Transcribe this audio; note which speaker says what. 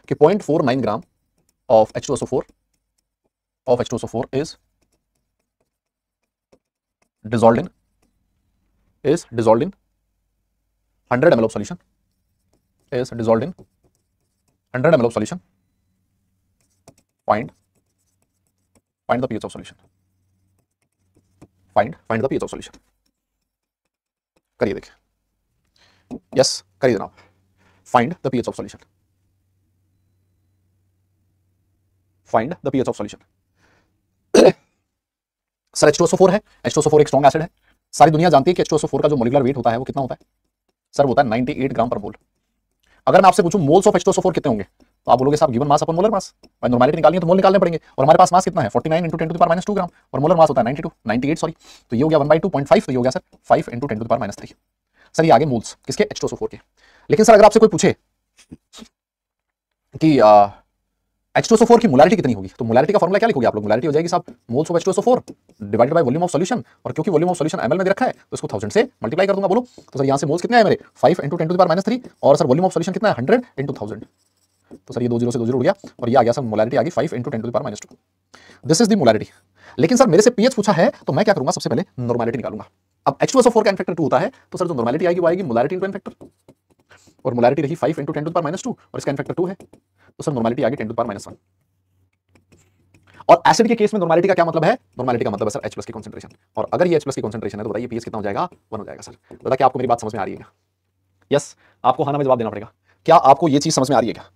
Speaker 1: कि 0.49 gram of H2SO4 is dissolved in 100 ml of solution, is dissolved in 100 ml of solution. Find the pH of solution. Find the pH of solution. करिए देखिए, yes करिए जनाब. Find the pH of solution. Find the pH of solution. Sir H2SO4 है, H2SO4 एक strong acid है. सारी दुनिया जानती है कि H2SO4 का जो मॉलिक्यूलर वेट होता है वो कितना होता है सर, वो होता है 98 ग्राम पर मोल. अगर मैं आपसे पूछूं मोल्स ऑफ H2SO4 कितने होंगे तो आप बोलोगे साहब गिवन मास अपन मोलर मास. भाई नॉर्मलिटी निकालनी है तो मोल निकालने पड़ेंगे, और हमारे पास मास कितना है 49 × 10⁻² ग्राम, और मोलर मास होता है 98 सॉरी. तो ये हो गया 1/2.5, तो ये हो गया सर 5 × 10⁻³ सर. ये आगे मोल्स किसके H2SO4 के. लेकिन सर अगर आपसे कोई पूछे कि H2SO4 की मोलैरिटी कितनी होगी, तो मोलैरिटी का फॉर्मूला क्या लिखोगे आप लोग. मोलैरिटी हो जाएगी साहब moles of H2SO4 divided by volume of solution, और क्योंकि वॉल्यूम ऑफ सॉल्यूशन ml में दे रखा है तो इसको 1000 से मल्टीप्लाई कर दूंगा. बोलो तो सर यहाँ से मोल्स कितने आए मेरे 5 × 10⁻³ और सर वॉल्यूम ऑफ सॉल्यूशन कितना है 100 × 1000. तो सर ये 2 0 से 2 0 उड़ गया और ये आ गया सर मोलैरिटी आ गई 5 × 10⁻². This is the molarity. लेकिन सर मेरे से पीएच पूछा है तो मैं क्या करूंगा, सबसे पहले नॉर्मलिटी निकालूंगा. अब H2SO4 का n फैक्टर 2 होता है तो सर जो नॉर्मलिटी आएगी वो आएगी मोलैरिटी इंटू n फैक्टर, और मोलैरिटी रही 5 × 10⁻² और इसका n फैक्टर 2 है तो सर नॉर्मलिटी आ गई 10⁻1. और एसिड के केस में नॉर्मलिटी का क्या मतलब है, नॉर्मलिटी का मतलब है सर H+ की कंसंट्रेशन, और अगर ये H+ की कंसंट्रेशन है तो बताइए पीएच कितना हो जाएगा 1 हो जाएगा. सर दादा क्या आपको मेरी बात समझ में आ रही है क्या. यस आपको हाँ में जवाब देना पड़ेगा. क्या आपको ये चीज समझ में आ रही है क्या.